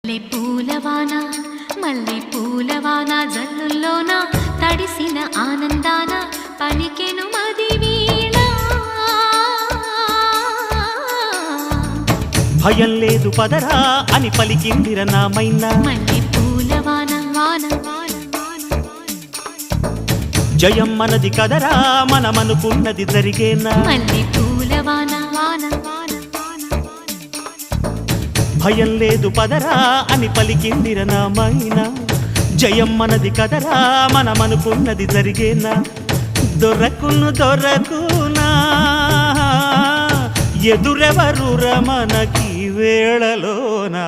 పూలవాన మల్లె పూలవాన జల్లుల్లోన తడిసిన ఆనందాన పలికెను మది వీణ భయం లేదు పదరా అని పలికిందిర నామైనా మల్లె పూలవాన జయం మనది కదరా మనమనుకున్నది జరిగేనా మల్లె పూలవాన భయం లేదు పదరా అని పలికిందిర నామైనా జయం మనది కదరా మనమనుకున్నది జరిగేనా దొరకునా ఎదురెవరు రమణకి వేళలోనా